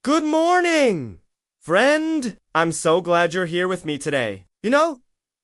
Good morning, friend. I'm so glad you're here with me today. You know,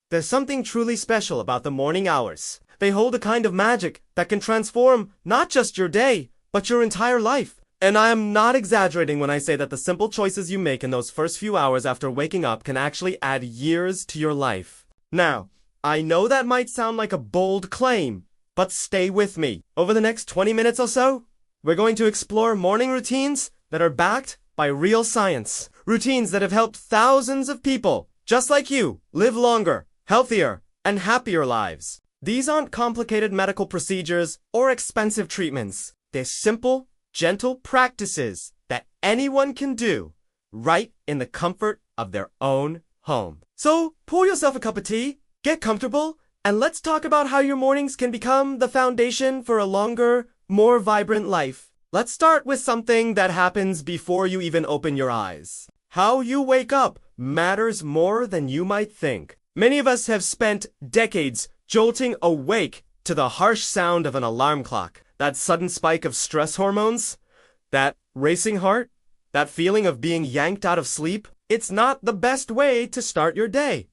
there's something truly special about the morning hours. They hold a kind of magic that can transform not just your day, but your entire life. And I am not exaggerating when I say that the simple choices you make in those first few hours after waking up can actually add years to your life. Now, I know that might sound like a bold claim, but stay with me. Over the next 20 minutes or so, we're going to explore morning routines that are backed by real science. Routines that have helped thousands of people, just like you, live longer, healthier, and happier lives. These aren't complicated medical procedures or expensive treatments. They're simple, gentle practices that anyone can do right in the comfort of their own home. So pour yourself a cup of tea, get comfortable, and let's talk about how your mornings can become the foundation for a longer, more vibrant life. Let's start with something that happens before you even open your eyes. How you wake up matters more than you might think. Many of us have spent decades jolting awake to the harsh sound of an alarm clock. That sudden spike of stress hormones, that racing heart, that feeling of being yanked out of sleep. It's not the best way to start your day.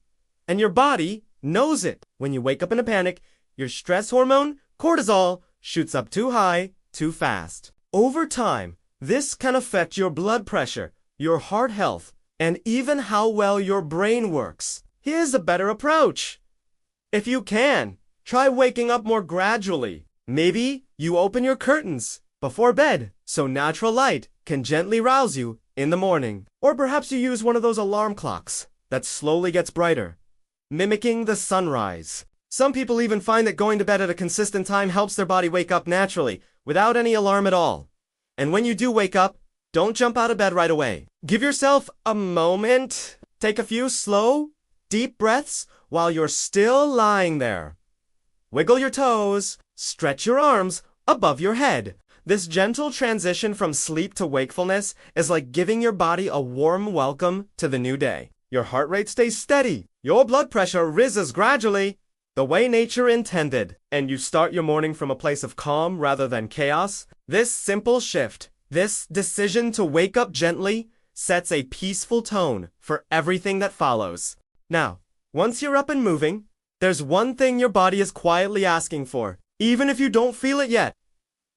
And your body knows it. When you wake up in a panic, your stress hormone, cortisol, shoots up too high, too fast. Over time, this can affect your blood pressure, your heart health, and even how well your brain works. Here's a better approach. If you can, try waking up more gradually. Maybe you open your curtains before bed so natural light can gently rouse you in the morning. Or perhaps you use one of those alarm clocks that slowly gets brighter, mimicking the sunrise. Some people even find that going to bed at a consistent time helps their body wake up naturally, without any alarm at all. And when you do wake up, don't jump out of bed right away. Give yourself a moment. Take a few slow, deep breaths while you're still lying there. Wiggle your toes, stretch your arms above your head. This gentle transition from sleep to wakefulness is like giving your body a warm welcome to the new day. Your heart rate stays steady. Your blood pressure rises gradually, the way nature intended, and you start your morning from a place of calm rather than chaos. This simple shift, this decision to wake up gently, sets a peaceful tone for everything that follows. Now, once you're up and moving, there's one thing your body is quietly asking for, even if you don't feel it yet.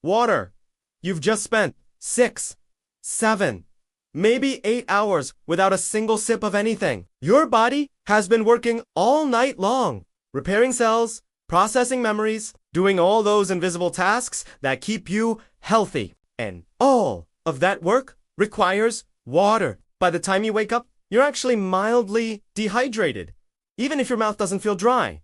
Water. You've just spent 6, 7, maybe 8 hours without a single sip of anything. Your body has been working all night long, repairing cells, processing memories, doing all those invisible tasks that keep you healthy. And all of that work requires water. By the time you wake up, you're actually mildly dehydrated, even if your mouth doesn't feel dry.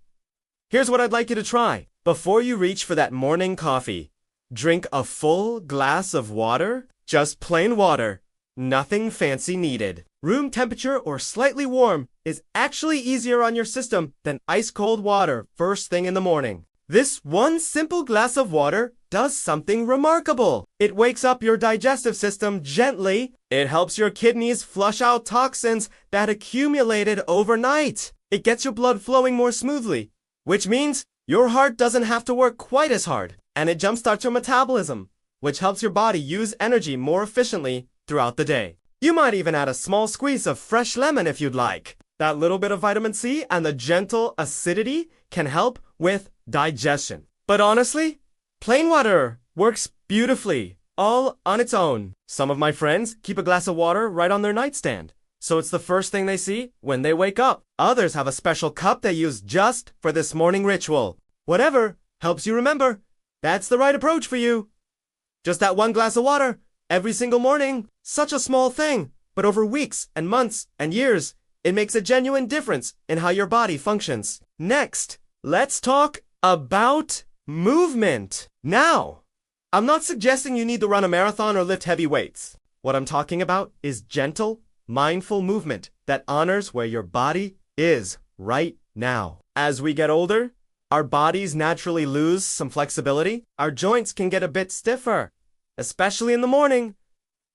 Here's what I'd like you to try. Before you reach for that morning coffee, drink a full glass of water, just plain water, nothing fancy needed. Room temperature or slightly warm is actually easier on your system than ice-cold water first thing in the morning. This one simple glass of water does something remarkable. It wakes up your digestive system gently. It helps your kidneys flush out toxins that accumulated overnight. It gets your blood flowing more smoothly, which means your heart doesn't have to work quite as hard. And it jumpstarts your metabolism, which helps your body use energy more efficiently throughout the day. You might even add a small squeeze of fresh lemon if you'd like. That little bit of vitamin C and the gentle acidity can help with digestion. But honestly, plain water works beautifully, all on its own. Some of my friends keep a glass of water right on their nightstand, so it's the first thing they see when they wake up. Others have a special cup they use just for this morning ritual. Whatever helps you remember, that's the right approach for you. Just that one glass of water every single morning. Such a small thing, but over weeks and months and years, it makes a genuine difference in how your body functions. Next, let's talk about movement. Now, I'm not suggesting you need to run a marathon or lift heavy weights. What I'm talking about is gentle, mindful movement that honors where your body is right now. As we get older, our bodies naturally lose some flexibility. Our joints can get a bit stiffer, especially in the morning.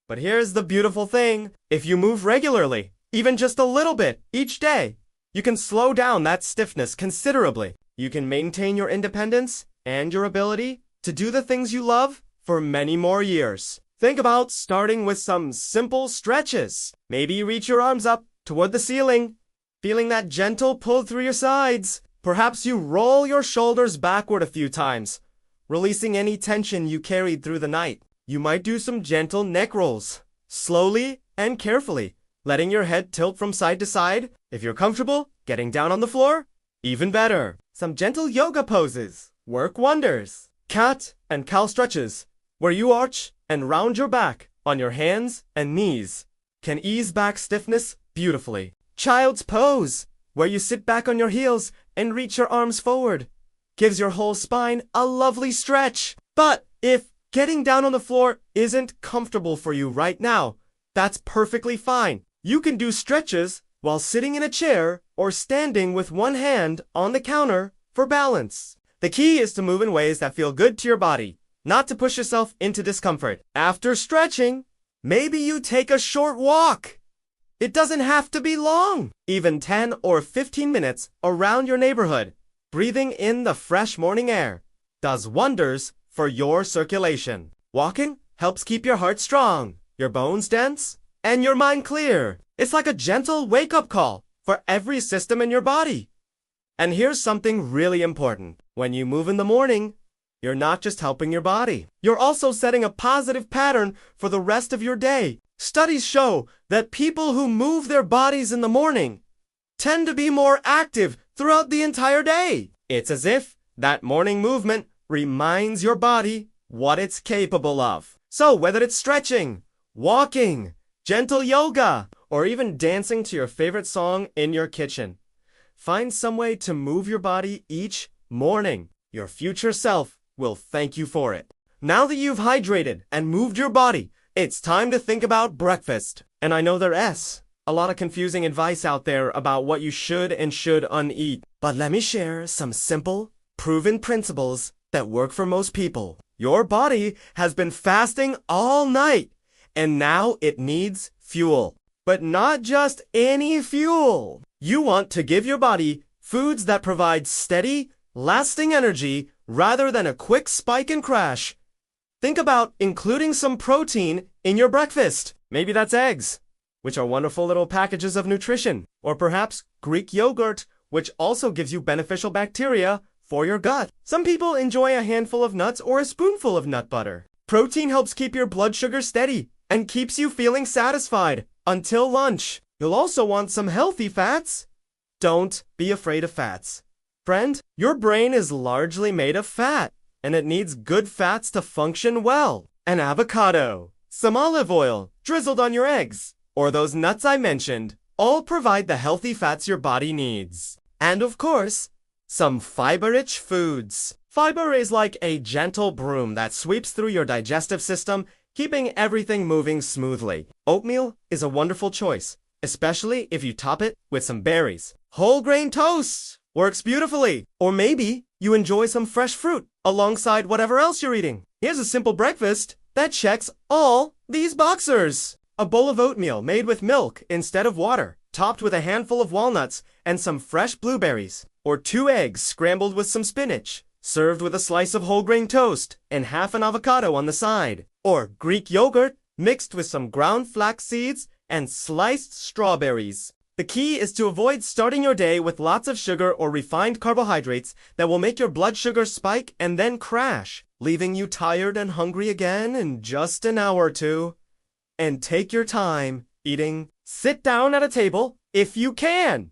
But here's the beautiful thing. If you move regularly, even just a little bit each day, you can slow down that stiffness considerably. You can maintain your independence and your ability to do the things you love for many more years. Think about starting with some simple stretches. Maybe you reach your arms up toward the ceiling, feeling that gentle pull through your sides. Perhaps you roll your shoulders backward a few times, releasing any tension you carried through the night. You might do some gentle neck rolls, slowly and carefully, letting your head tilt from side to side. If you're comfortable getting down on the floor, even better. Some gentle yoga poses work wonders. Cat and cow stretches, where you arch and round your back on your hands and knees, can ease back stiffness beautifully. Child's pose, where you sit back on your heels and reach your arms forward, gives your whole spine a lovely stretch. But if getting down on the floor isn't comfortable for you right now, that's perfectly fine. You can do stretches while sitting in a chair or standing with one hand on the counter for balance. The key is to move in ways that feel good to your body, not to push yourself into discomfort. After stretching, maybe you take a short walk. It doesn't have to be long. Even 10 or 15 minutes around your neighborhood, breathing in the fresh morning air, does wonders for your circulation. Walking helps keep your heart strong, your bones dense, and your mind clear. It's like a gentle wake-up call for every system in your body. And here's something really important. When you move in the morning, you're not just helping your body. You're also setting a positive pattern for the rest of your day. Studies show that people who move their bodies in the morning tend to be more active throughout the entire day. It's as if that morning movement reminds your body what it's capable of. So whether it's stretching, walking, gentle yoga, or even dancing to your favorite song in your kitchen, find some way to move your body each morning. Your future self will thank you for it. Now that you've hydrated and moved your body, it's time to think about breakfast. And I know there's a lot of confusing advice out there about what you should and shouldn't eat. But let me share some simple, proven principles that work for most people. Your body has been fasting all night, and now it needs fuel. But not just any fuel. You want to give your body foods that provide steady, lasting energy rather than a quick spike and crash. Think about including some protein in your breakfast. Maybe that's eggs, which are wonderful little packages of nutrition. Or perhaps Greek yogurt, which also gives you beneficial bacteria for your gut. Some people enjoy a handful of nuts or a spoonful of nut butter. Protein helps keep your blood sugar steady and keeps you feeling satisfied until lunch. You'll also want some healthy fats. Don't be afraid of fats. Friend, your brain is largely made of fat, and it needs good fats to function well. An avocado, some olive oil drizzled on your eggs, or those nuts I mentioned, all provide the healthy fats your body needs. And of course, some fiber-rich foods. Fiber is like a gentle broom that sweeps through your digestive system, keeping everything moving smoothly. Oatmeal is a wonderful choice, especially if you top it with some berries. Whole grain toast works beautifully. Or maybe you enjoy some fresh fruit alongside whatever else you're eating. Here's a simple breakfast that checks all these boxes. A bowl of oatmeal made with milk instead of water, topped with a handful of walnuts and some fresh blueberries. Or 2 eggs scrambled with some spinach, served with a slice of whole grain toast and half an avocado on the side. Or Greek yogurt mixed with some ground flax seeds and sliced strawberries. The key is to avoid starting your day with lots of sugar or refined carbohydrates that will make your blood sugar spike and then crash, leaving you tired and hungry again in just an hour or two. And take your time eating. Sit down at a table if you can.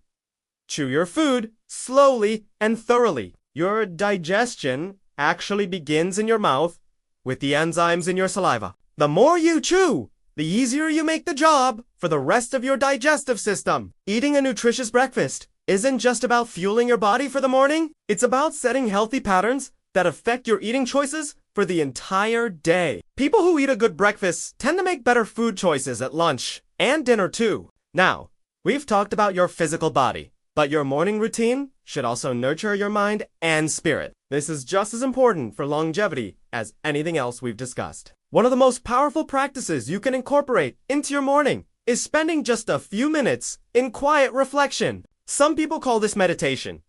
Chew your food slowly and thoroughly. Your digestion actually begins in your mouth with the enzymes in your saliva. The more you chew, the easier you make the job for the rest of your digestive system. Eating a nutritious breakfast isn't just about fueling your body for the morning. It's about setting healthy patterns that affect your eating choices for the entire day. People who eat a good breakfast tend to make better food choices at lunch and dinner too. Now, we've talked about your physical body, but your morning routine should also nurture your mind and spirit. This is just as important for longevity as anything else we've discussed. One of the most powerful practices you can incorporate into your morning is spending just a few minutes in quiet reflection. Some people call this meditation.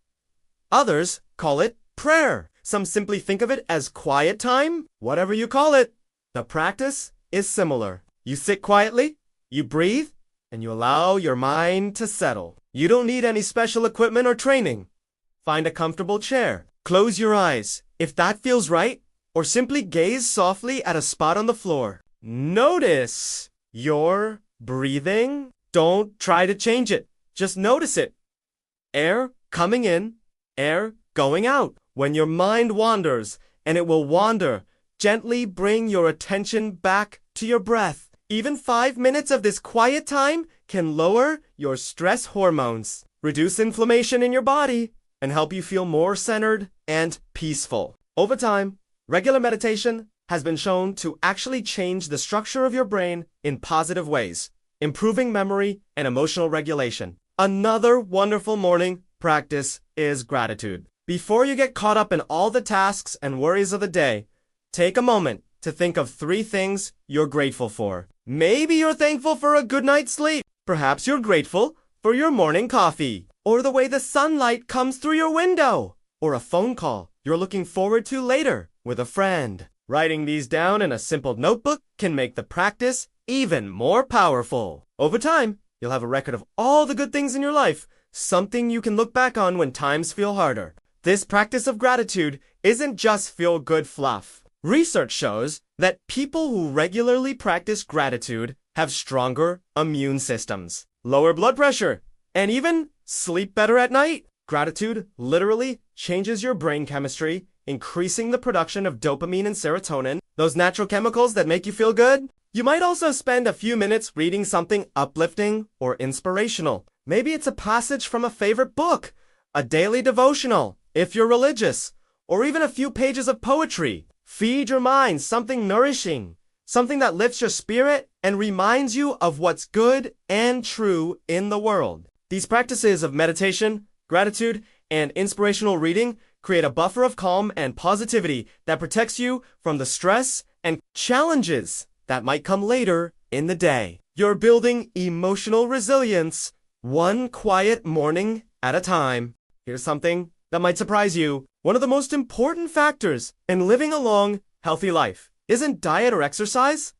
Others call it prayer. Some simply think of it as quiet time. Whatever you call it, the practice is similar. You sit quietly, you breathe, and you allow your mind to settle. You don't need any special equipment or training. Find a comfortable chair. Close your eyes, if that feels right, or simply gaze softly at a spot on the floor. Notice your breathing. Don't try to change it. Just notice it. Air coming in, air going out. When your mind wanders, and it will wander, gently bring your attention back to your breath. Even 5 minutes of this quiet time can lower your stress hormones, reduce inflammation in your body, and help you feel more centered and peaceful. Over time, regular meditation has been shown to actually change the structure of your brain in positive ways, improving memory and emotional regulation. Another wonderful morning practice is gratitude. Before you get caught up in all the tasks and worries of the day, take a moment to think of 3 things you're grateful for. Maybe you're thankful for a good night's sleep. Perhaps you're grateful for your morning coffee, or the way the sunlight comes through your window, or a phone call you're looking forward to later with a friend. Writing these down in a simple notebook can make the practice even more powerful. Over time, you'll have a record of all the good things in your life, something you can look back on when times feel harder. This practice of gratitude isn't just feel-good fluff. Research shows that people who regularly practice gratitude have stronger immune systems, lower blood pressure, and even sleep better at night. Gratitude literally changes your brain chemistry, increasing the production of dopamine and serotonin, those natural chemicals that make you feel good. You might also spend a few minutes reading something uplifting or inspirational. Maybe it's a passage from a favorite book, a daily devotional, if you're religious, or even a few pages of poetry. Feed your mind something nourishing, something that lifts your spirit and reminds you of what's good and true in the world. These practices of meditation, gratitude, and inspirational reading create a buffer of calm and positivity that protects you from the stress and challenges that might come later in the day. You're building emotional resilience, one quiet morning at a time. Here's something that might surprise you. One of the most important factors in living a long, healthy life isn't diet or exercise.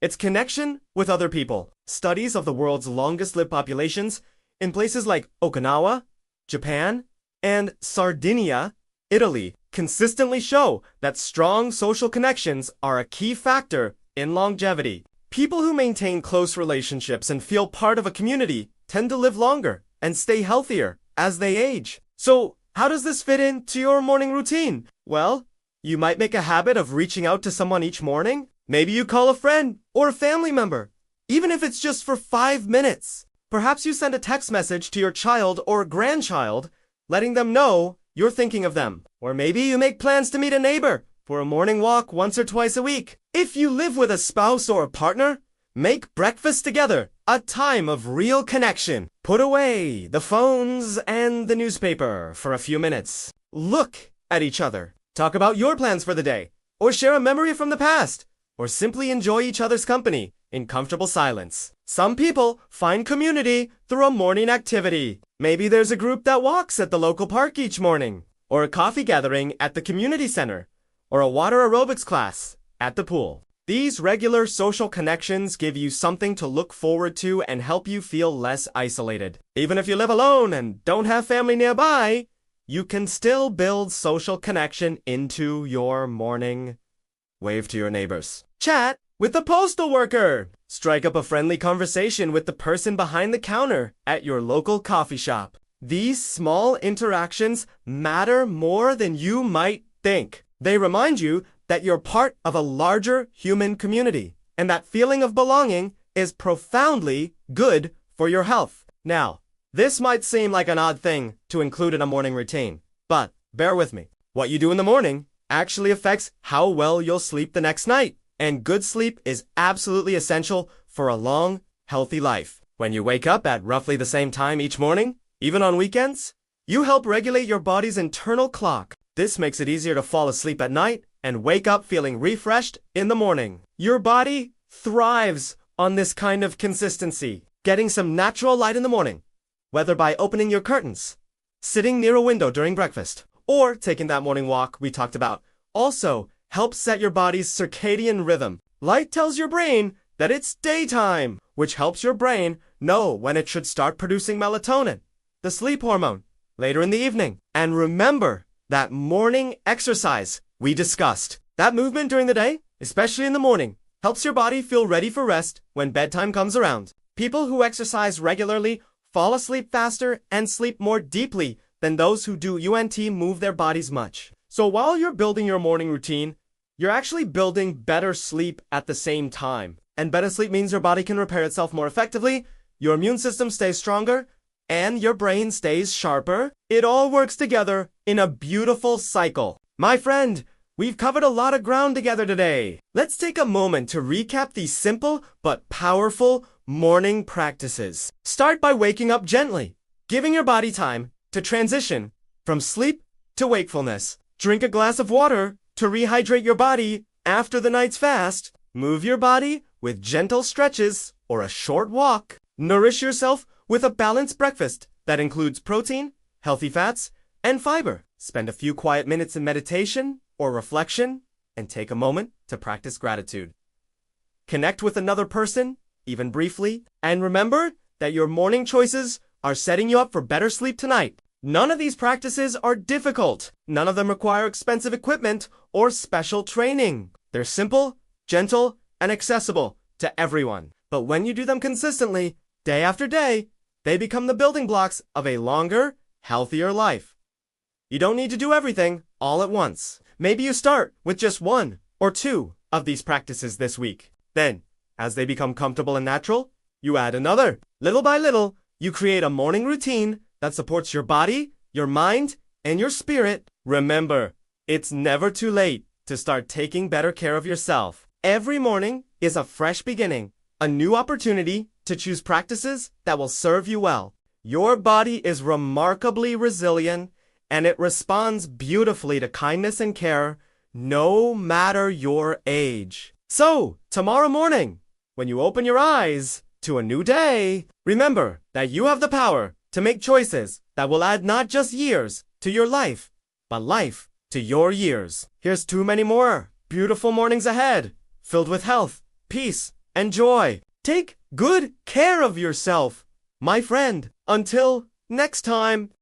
It's connection with other people. Studies of the world's longest-lived populations in places like Okinawa, Japan, and Sardinia, Italy, consistently show that strong social connections are a key factor in longevity. People who maintain close relationships and feel part of a community tend to live longer and stay healthier as they age. So, how does this fit into your morning routine? Well, you might make a habit of reaching out to someone each morning. Maybe you call a friend or a family member, even if it's just for 5 minutes. Perhaps you send a text message to your child or grandchild, letting them know you're thinking of them. Or maybe you make plans to meet a neighbor for a morning walk once or twice a week. If you live with a spouse or a partner, make breakfast together, a time of real connection. Put away the phones and the newspaper for a few minutes. Look at each other. Talk about your plans for the day, or share a memory from the past, or simply enjoy each other's company in comfortable silence. Some people find community through a morning activity. Maybe there's a group that walks at the local park each morning, or a coffee gathering at the community center, or a water aerobics class at the pool. These regular social connections give you something to look forward to and help you feel less isolated. Even if you live alone and don't have family nearby, you can still build social connection into your morning. Wave to your neighbors. Chat with the postal worker. Strike up a friendly conversation with the person behind the counter at your local coffee shop. These small interactions matter more than you might think. They remind you that you're part of a larger human community, and that feeling of belonging is profoundly good for your health. Now, this might seem like an odd thing to include in a morning routine, but bear with me. What you do in the morning actually affects how well you'll sleep the next night, and good sleep is absolutely essential for a long, healthy life. When you wake up at roughly the same time each morning, even on weekends, you help regulate your body's internal clock. This makes it easier to fall asleep at night and wake up feeling refreshed in the morning. Your body thrives on this kind of consistency. Getting some natural light in the morning, whether by opening your curtains, sitting near a window during breakfast, or taking that morning walk we talked about, also helps set your body's circadian rhythm. Light tells your brain that it's daytime, which helps your brain know when it should start producing melatonin, the sleep hormone, later in the evening. And remember that morning exercise we discussed. That movement during the day, especially in the morning, helps your body feel ready for rest when bedtime comes around. People who exercise regularly fall asleep faster and sleep more deeply than those who do UNT move their bodies much. So while you're building your morning routine, you're actually building better sleep at the same time. And better sleep means your body can repair itself more effectively, your immune system stays stronger, and your brain stays sharper. It all works together in a beautiful cycle. My friend, we've covered a lot of ground together today. Let's take a moment to recap these simple but powerful morning practices. Start by waking up gently, giving your body time to transition from sleep to wakefulness. Drink a glass of water to rehydrate your body after the night's fast. Move your body with gentle stretches or a short walk. Nourish yourself with a balanced breakfast that includes protein, healthy fats, and fiber. Spend a few quiet minutes in meditation or reflection and take a moment to practice gratitude. Connect with another person, even briefly, and remember that your morning choices are setting you up for better sleep tonight. None of these practices are difficult. None of them require expensive equipment or special training. They're simple, gentle, and accessible to everyone. But when you do them consistently, day after day, they become the building blocks of a longer, healthier life. You don't need to do everything all at once. Maybe you start with just one or two of these practices this week. Then, as they become comfortable and natural, you add another. Little by little, you create a morning routine that supports your body, your mind, and your spirit. Remember, it's never too late to start taking better care of yourself. Every morning is a fresh beginning, a new opportunity to choose practices that will serve you well. Your body is remarkably resilient, and it responds beautifully to kindness and care, no matter your age. So, tomorrow morning, when you open your eyes to a new day, remember that you have the power to make choices that will add not just years to your life, but life to your years. Here's too many more beautiful mornings ahead, filled with health, peace, and joy. Take good care of yourself, my friend. Until next time.